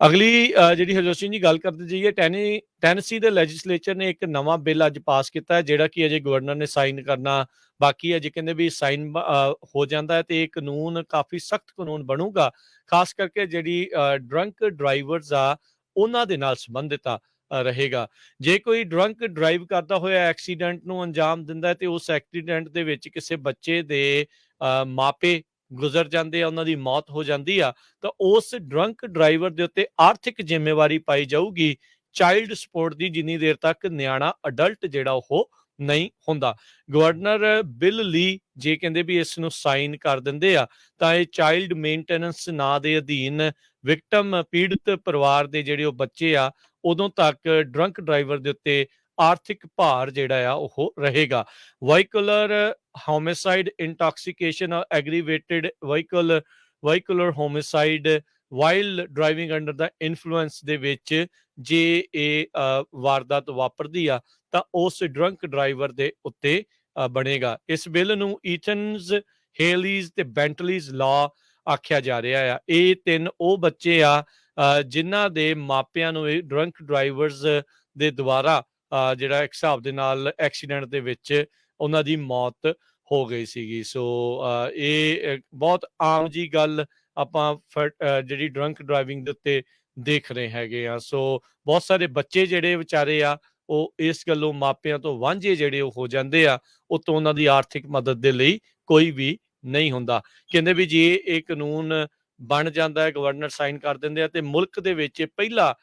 ਅਗਲੀ ਜਿਹੜੀ ਹਰਜੋਤ ਸਿੰਘ ਜੀ ਗੱਲ ਕਰਦੇ ਜਾਈਏ ਟੈਨੇਸੀ ਦੇ ਲੈਜਿਸਲੇਚਰ ਨੇ ਇੱਕ ਨਵਾਂ ਬਿੱਲ ਅੱਜ ਪਾਸ ਕੀਤਾ ਹੈ ਜਿਹੜਾ ਕਿ ਅਜੇ ਗਵਰਨਰ ਨੇ ਸਾਈਨ ਕਰਨਾ ਬਾਕੀ ਹੈ। ਜੇ ਕਹਿੰਦੇ ਵੀ ਸਾਈਨ ਹੋ ਜਾਂਦਾ ਹੈ ਤੇ ਇਹ ਕਾਨੂੰਨ ਕਾਫੀ ਸਖਤ ਕਾਨੂੰਨ ਬਣੂਗਾ, ਖਾਸ ਕਰਕੇ ਜਿਹੜੀ ਡਰੰਕ ਡਰਾਈਵਰਸ ਆ ਉਹਨਾਂ ਦੇ ਨਾਲ ਸੰਬੰਧਿਤ ਰਹੇਗਾ। ਜੇ ਕੋਈ ਡਰੰਕ ਡਰਾਈਵ ਕਰਦਾ ਹੋਇਆ ਐਕਸੀਡੈਂਟ ਨੂੰ ਅੰਜਾਮ ਦਿੰਦਾ ਹੈ ਤੇ ਉਸ ਐਕਸੀਡੈਂਟ ਦੇ ਵਿੱਚ ਕਿਸੇ ਬੱਚੇ ਦੇ ਮਾਪੇ ਗੁਜ਼ਰ ਜਾਂਦੇ ਆ, ਉਹਨਾਂ ਦੀ ਮੌਤ ਹੋ ਜਾਂਦੀ ਆ, ਤਾਂ ਉਸ ਡਰੰਕ ਡਰਾਈਵਰ ਦੇ ਉੱਤੇ ਆਰਥਿਕ ਜ਼ਿੰਮੇਵਾਰੀ ਪਾਈ ਜਾਊਗੀ ਚਾਈਲਡ ਸਪੋਰਟ ਦੀ, ਜਿੰਨੀ ਦੇਰ ਤੱਕ ਨਿਆਣਾ ਅਡਲਟ ਜਿਹੜਾ ਉਹ ਨਹੀਂ ਹੁੰਦਾ। ਗਵਰਨਰ ਬਿੱਲ ਲੀ ਜੇ ਕਹਿੰਦੇ ਵੀ ਇਸ ਨੂੰ ਸਾਈਨ ਕਰ ਦਿੰਦੇ ਆ ਤਾਂ ਇਹ ਚਾਈਲਡ ਮੇਨਟੇਨੈਂਸ ਨਾਂ ਦੇ ਅਧੀਨ ਵਿਕਟਮ ਪੀੜਤ ਪਰਿਵਾਰ ਦੇ ਜਿਹੜੇ ਉਹ ਬੱਚੇ ਆ, ਉਦੋਂ ਤੱਕ ਡਰੰਕ ਡਰਾਈਵਰ ਦੇ ਉੱਤੇ ਆਰਥਿਕ ਭਾਰ ਜਿਹੜਾ ਆ ਉਹ ਰਹੇਗਾ। Vehicular homicide, intoxication, aggravated vehicular homicide while driving under the influence ਦੇ ਵਿੱਚ ਜੇ ਇਹ ਵਾਰਦਾਤ ਵਾਪਰਦੀ ਆ ਤਾਂ ਉਸ ਡਰੰਕ ਡਰਾਈਵਰ ਦੇ ਉੱਤੇ ਬਣੇਗਾ। ਇਸ ਬਿੱਲ ਨੂੰ ਈਥਨਜ਼, ਹੇਲੀਜ਼ ਤੇ ਬੈਂਟਲੀਜ਼ ਲਾਅ ਆਖਿਆ ਜਾ ਰਿਹਾ ਆ। ਇਹ ਤਿੰਨ ਉਹ ਬੱਚੇ ਆ ਜਿਨ੍ਹਾਂ ਦੇ ਮਾਪਿਆਂ ਨੂੰ ਇਹ ਡਰੰਕ ਡਰਾਈਵਰਸ ਦੇ ਦੁਆਰਾ ਜਿਹੜਾ ਇੱਕ ਹਿਸਾਬ ਦੇ ਨਾਲ ਐਕਸੀਡੈਂਟ ਦੇ ਵਿੱਚ ਉਹਨਾਂ ਦੀ ਮੌਤ ਹੋ ਗਈ ਸੀਗੀ। ਸੋ ਇਹ ਬਹੁਤ ਆਮ ਜੀ ਗੱਲ ਆਪਾਂ ਜਿਹੜੀ ਡਰੰਕ ਡਰਾਈਵਿੰਗ ਦੇ ਉੱਤੇ ਦੇਖ ਰਹੇ ਹੈਗੇ ਆ। ਸੋ ਬਹੁਤ ਸਾਰੇ ਬੱਚੇ ਜਿਹੜੇ ਵਿਚਾਰੇ ਆ ਉਹ ਇਸ ਗੱਲੋਂ ਮਾਪਿਆਂ ਤੋਂ ਵਾਂਝੇ ਜਿਹੜੇ ਉਹ ਹੋ ਜਾਂਦੇ ਆ, ਉਤੋਂ ਉਹਨਾਂ ਦੀ ਆਰਥਿਕ ਮਦਦ ਦੇ ਲਈ ਕੋਈ ਵੀ ਨਹੀਂ ਹੁੰਦਾ। ਕਹਿੰਦੇ ਵੀ ਜੇ ਇਹ ਕਾਨੂੰਨ ਬਣ ਜਾਂਦਾ ਹੈ, ਗਵਰਨਰ ਸਾਈਨ ਕਰ ਦਿੰਦੇ ਆ, ਤੇ ਮੁਲਕ ਦੇ ਵਿੱਚ ਪਹਿਲਾ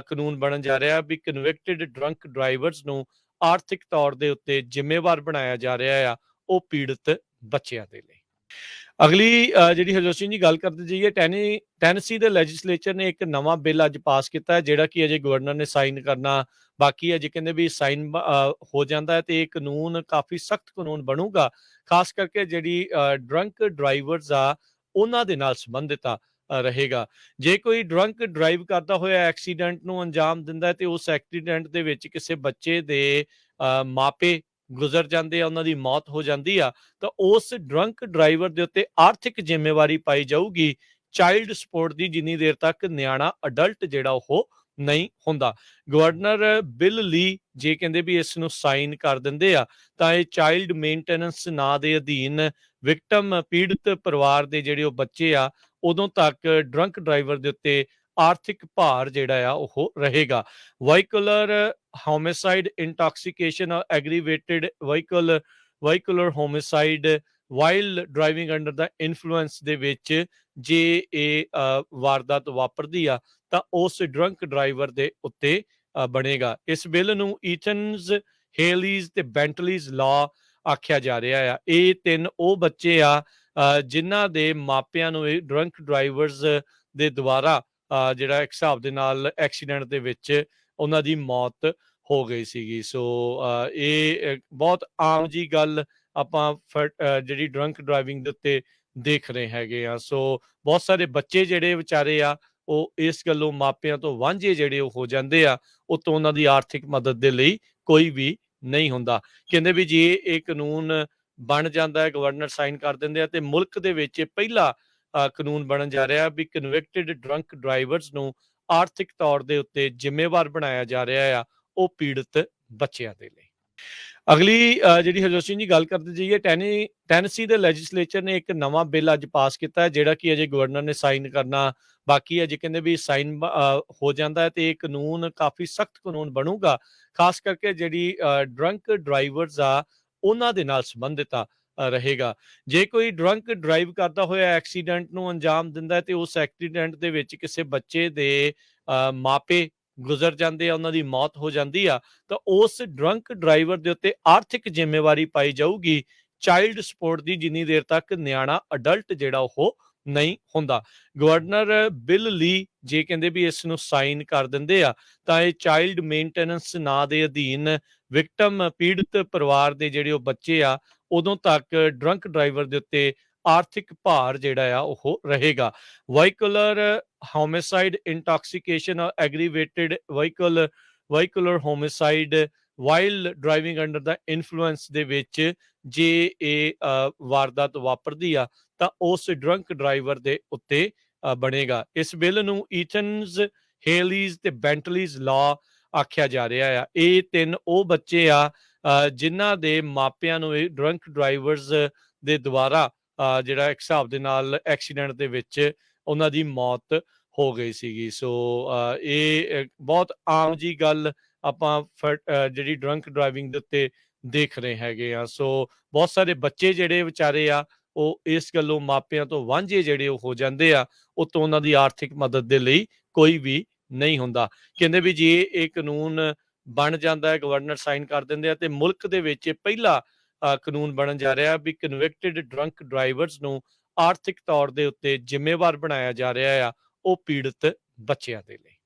ਕਾਨੂੰਨ ਬਣਨ ਜਾ ਰਿਹਾ ਵੀ ਕਨਵਿਕਟਡ ਡਰੰਕ ਡਰਾਈਵਰਸ ਨੂੰ ਆਰਥਿਕ ਤੌਰ ਦੇ ਉੱਤੇ ਜ਼ਿੰਮੇਵਾਰ ਬਣਾਇਆ ਜਾ ਰਿਹਾ ਆ ਉਹ ਪੀੜਤ ਬੱਚਿਆਂ ਦੇ ਲਈ। ਅਗਲੀ ਜਿਹੜੀ ਹਰਜੋਤ ਸਿੰਘ ਜੀ ਗੱਲ ਕਰਦੇ ਜਾਈਏ ਟੈਨੇਸੀ ਦੇ ਲੈਜਿਸਲੇਚਰ ਨੇ ਇੱਕ ਨਵਾਂ ਬਿੱਲ ਅੱਜ ਪਾਸ ਕੀਤਾ ਹੈ ਜਿਹੜਾ ਕਿ ਅਜੇ ਗਵਰਨਰ ਨੇ ਸਾਈਨ ਕਰਨਾ ਬਾਕੀ ਹੈ। ਜੇ ਕਹਿੰਦੇ ਵੀ ਸਾਈਨ ਹੋ ਜਾਂਦਾ ਹੈ ਤੇ ਇਹ ਕਾਨੂੰਨ ਕਾਫੀ ਸਖਤ ਕਾਨੂੰਨ ਬਣੂਗਾ, ਖਾਸ ਕਰਕੇ ਜਿਹੜੀ ਡਰੰਕ ਡਰਾਈਵਰਸ ਆ ਉਹਨਾਂ ਦੇ ਨਾਲ ਸੰਬੰਧਿਤ ਰਹੇਗਾ। ਜੇ ਕੋਈ ਡਰੰਕ ਡਰਾਈਵ ਕਰਦਾ ਹੋਇਆ ਐਕਸੀਡੈਂਟ ਨੂੰ ਅੰਜਾਮ ਦਿੰਦਾ ਹੈ ਤੇ ਉਸ ਐਕਸੀਡੈਂਟ ਦੇ ਵਿੱਚ ਕਿਸੇ ਬੱਚੇ ਦੇ ਮਾਪੇ ਗੁਜ਼ਰ ਜਾਂਦੇ ਆ, ਉਹਨਾਂ ਦੀ ਮੌਤ ਹੋ ਜਾਂਦੀ ਆ, ਤਾਂ ਉਸ ਡਰੰਕ ਡਰਾਈਵਰ ਦੇ ਉੱਤੇ ਆਰਥਿਕ ਜ਼ਿੰਮੇਵਾਰੀ ਪਾਈ ਜਾਊਗੀ ਚਾਈਲਡ ਸਪੋਰਟ ਦੀ, ਜਿੰਨੀ ਦੇਰ ਤੱਕ ਨਿਆਣਾ ਅਡਲਟ ਜਿਹੜਾ ਉਹ ਨਹੀਂ ਹੁੰਦਾ। ਗਵਰਨਰ ਬਿੱਲ ਲੀ ਜੇ ਕਹਿੰਦੇ ਵੀ ਇਸ ਨੂੰ ਸਾਈਨ ਕਰ ਦਿੰਦੇ ਆ ਤਾਂ ਇਹ ਚਾਈਲਡ ਮੇਨਟੇਨੈਂਸ ਨਾਂ ਦੇ ਅਧੀਨ ਵਿਕਟਮ ਪੀੜਤ ਪਰਿਵਾਰ ਦੇ ਜਿਹੜੇ ਉਹ ਬੱਚੇ ਆ, ਉਦੋਂ ਤੱਕ ਡਰੰਕ ਡਰਾਈਵਰ ਦੇ ਉੱਤੇ ਆਰਥਿਕ ਭਾਰ ਜਿਹੜਾ ਆ ਉਹ ਰਹੇਗਾ। Vehicular homicide, intoxication, aggravated vehicular homicide while driving under the influence ਦੇ ਵਿੱਚ ਜੇ ਇਹ ਵਾਰਦਾਤ ਵਾਪਰਦੀ ਆ ਤਾਂ ਉਸ ਡਰੰਕ ਡਰਾਈਵਰ ਦੇ ਉੱਤੇ ਬਣੇਗਾ। ਇਸ ਬਿੱਲ ਨੂੰ ਈਥਨਜ਼, ਹੇਲੀਜ਼ ਤੇ ਬੈਂਟਲੀਜ਼ ਲਾਅ ਆਖਿਆ ਜਾ ਰਿਹਾ ਆ। ਇਹ ਤਿੰਨ ਉਹ ਬੱਚੇ ਆ ਜਿਨ੍ਹਾਂ ਦੇ ਮਾਪਿਆਂ ਨੂੰ ਇਹ ਡਰੰਕ ਡਰਾਈਵਰਸ ਦੇ ਦੁਆਰਾ ਜਿਹੜਾ ਇੱਕ ਹਿਸਾਬ ਦੇ ਨਾਲ ਐਕਸੀਡੈਂਟ ਦੇ ਵਿੱਚ ਉਹਨਾਂ ਦੀ ਮੌਤ ਹੋ ਗਈ ਸੀਗੀ। ਸੋ ਇਹ ਬਹੁਤ ਆਮ ਜੀ ਗੱਲ ਆਪਾਂ ਜਿਹੜੀ ਡਰੰਕ ਡਰਾਈਵਿੰਗ ਦੇ ਉੱਤੇ ਦੇਖ ਰਹੇ ਹੈਗੇ ਆ। ਸੋ ਬਹੁਤ ਸਾਰੇ ਬੱਚੇ ਜਿਹੜੇ ਵਿਚਾਰੇ ਆ ਉਹ ਇਸ ਗੱਲੋਂ ਮਾਪਿਆਂ ਤੋਂ ਵਾਂਝੇ ਜਿਹੜੇ ਉਹ ਹੋ ਜਾਂਦੇ ਆ, ਉਤੋਂ ਉਹਨਾਂ ਦੀ ਆਰਥਿਕ ਮਦਦ ਦੇ ਲਈ ਕੋਈ ਵੀ ਨਹੀਂ ਹੁੰਦਾ। ਕਹਿੰਦੇ ਵੀ ਜੇ ਇਹ ਕਾਨੂੰਨ ਬਣ ਜਾਂਦਾ ਹੈ, ਗਵਰਨਰ ਸਾਈਨ ਕਰ ਦਿੰਦੇ ਆ, ਤੇ ਮੁਲਕ ਦੇ ਵਿੱਚ ਪਹਿਲਾ ਕਾਨੂੰਨ ਬਣਨ ਜਾ ਰਿਹਾ ਵੀ ਕਨਵਿਕਟਡ ਡਰੰਕ ਡਰਾਈਵਰਸ ਨੂੰ ਆਰਥਿਕ ਤੌਰ ਦੇ ਉੱਤੇ ਜ਼ਿੰਮੇਵਾਰ ਬਣਾਇਆ ਜਾ ਰਿਹਾ ਆ ਉਹ ਪੀੜਤ ਬੱਚਿਆਂ ਦੇ ਲਈ। ਅਗਲੀ ਜਿਹੜੀ ਹਰਜੋਤ ਸਿੰਘ ਜੀ ਗੱਲ ਕਰਦੇ ਜਾਈਏ ਟੈਨੇਸੀ ਦੇ ਲੈਜਿਸਲੇਚਰ ਨੇ ਇੱਕ ਨਵਾਂ ਬਿੱਲ ਅੱਜ ਪਾਸ ਕੀਤਾ ਹੈ ਜਿਹੜਾ ਕਿ ਅਜੇ ਗਵਰਨਰ ਨੇ ਸਾਈਨ ਕਰਨਾ ਬਾਕੀ ਹੈ। ਜੇ ਕਹਿੰਦੇ ਵੀ ਸਾਈਨ ਹੋ ਜਾਂਦਾ ਹੈ ਤੇ ਇਹ ਕਾਨੂੰਨ ਕਾਫੀ ਸਖਤ ਕਾਨੂੰਨ ਬਣੂਗਾ, ਖਾਸ ਕਰਕੇ ਜਿਹੜੀ ਡਰੰਕ ਡਰਾਈਵਰਸ ਆ ਉਹਨਾਂ ਦੇ ਨਾਲ ਸੰਬੰਧਿਤ ਰਹੇਗਾ। ਜੇ ਕੋਈ ਡਰੰਕ ਡਰਾਈਵ ਕਰਦਾ ਹੋਇਆ ਐਕਸੀਡੈਂਟ ਨੂੰ ਅੰਜਾਮ ਦਿੰਦਾ ਹੈ ਤੇ ਉਸ ਐਕਸੀਡੈਂਟ ਦੇ ਵਿੱਚ ਕਿਸੇ ਬੱਚੇ ਦੇ ਮਾਪੇ ਗੁਜ਼ਰ ਜਾਂਦੇ ਆ, ਉਹਨਾਂ ਦੀ ਮੌਤ ਹੋ ਜਾਂਦੀ ਆ, ਤਾਂ ਉਸ ਡਰੰਕ ਡਰਾਈਵਰ ਦੇ ਉੱਤੇ ਆਰਥਿਕ ਜ਼ਿੰਮੇਵਾਰੀ ਪਾਈ ਜਾਊਗੀ ਚਾਈਲਡ ਸਪੋਰਟ ਦੀ, ਜਿੰਨੀ ਦੇਰ ਤੱਕ ਨਿਆਣਾ ਅਡਲਟ ਜਿਹੜਾ ਉਹ ਨਹੀਂ ਹੁੰਦਾ। ਗਵਰਨਰ ਬਿੱਲ ਲੀ ਜੇ ਕਹਿੰਦੇ ਵੀ ਇਸ ਨੂੰ ਸਾਈਨ ਕਰ ਦਿੰਦੇ ਆ ਤਾਂ ਇਹ ਚਾਈਲਡ ਮੇਨਟੇਨੈਂਸ ਨਾਂ ਦੇ ਅਧੀਨ ਵਿਕਟਮ ਪੀੜਤ ਪਰਿਵਾਰ ਦੇ ਜਿਹੜੇ ਉਹ ਬੱਚੇ ਆ, ਉਦੋਂ ਤੱਕ ਡਰੰਕ ਡਰਾਈਵਰ ਦੇ ਉੱਤੇ ਆਰਥਿਕ ਭਾਰ ਜਿਹੜਾ ਆ ਉਹ ਰਹੇਗਾ। Vehicular homicide, intoxication, aggravated vehicular homicide while driving under the influence ਦੇ ਵਿੱਚ ਜੇ ਇਹ ਵਾਰਦਾਤ ਵਾਪਰਦੀ ਆ ਤਾਂ ਉਸ ਡਰੰਕ ਡਰਾਈਵਰ ਦੇ ਉੱਤੇ ਬਣੇਗਾ। ਇਸ ਬਿੱਲ ਨੂੰ ਈਥਨਜ਼, ਹੇਲੀਜ਼ ਤੇ ਬੈਂਟਲੀਜ਼ ਲਾਅ ਆਖਿਆ ਜਾ ਰਿਹਾ ਆ। ਇਹ 3 ਉਹ ਬੱਚੇ ਆ ਜਿਨ੍ਹਾਂ ਦੇ ਮਾਪਿਆਂ ਨੂੰ ਇਹ ਡਰੰਕ ਡਰਾਈਵਰਜ਼ ਦੇ ਦੁਆਰਾ ਜਿਹੜਾ ਇੱਕ ਹਿਸਾਬ ਦੇ ਨਾਲ ਐਕਸੀਡੈਂਟ ਦੇ ਵਿੱਚ ਉਹਨਾਂ ਦੀ ਮੌਤ ਹੋ ਗਈ ਸੀਗੀ। ਸੋ ਇਹ ਬਹੁਤ ਆਮ ਜੀ ਗੱਲ ਆਪਾਂ ਜਿਹੜੀ ਡਰੰਕ ਡਰਾਈਵਿੰਗ ਦੇ ਉੱਤੇ ਦੇਖ ਰਹੇ ਹੈਗੇ ਆ। ਸੋ ਬਹੁਤ ਸਾਰੇ ਬੱਚੇ ਜਿਹੜੇ ਵਿਚਾਰੇ ਆ ਉਹ ਇਸ ਗੱਲੋਂ ਮਾਪਿਆਂ ਤੋਂ ਵਾਂਝੇ ਜਿਹੜੇ ਉਹ ਹੋ ਜਾਂਦੇ ਆ, ਉੱਤੋਂ ਉਹਨਾਂ ਦੀ ਆਰਥਿਕ ਮਦਦ ਦੇ ਲਈ ਕੋਈ ਵੀ ਨਹੀਂ ਹੁੰਦਾ। ਕਹਿੰਦੇ ਵੀ ਜੇ ਇਹ ਕਾਨੂੰਨ ਬਣ ਜਾਂਦਾ ਹੈ, ਗਵਰਨਰ ਸਾਈਨ ਕਰ ਦਿੰਦੇ ਆ, ਤੇ ਮੁਲਕ ਦੇ ਵਿੱਚ ਇਹ ਪਹਿਲਾ ਕਾਨੂੰਨ ਬਣਨ ਜਾ ਰਿਹਾ ਵੀ ਕਨਵਿਕਟਡ ਡਰੰਕ ਡਰਾਈਵਰਸ ਨੂੰ ਆਰਥਿਕ ਤੌਰ ਦੇ ਉੱਤੇ ਜ਼ਿੰਮੇਵਾਰ ਬਣਾਇਆ ਜਾ ਰਿਹਾ ਆ, ਉਹ ਪੀੜਤ ਬੱਚਿਆਂ ਦੇ ਲਈ।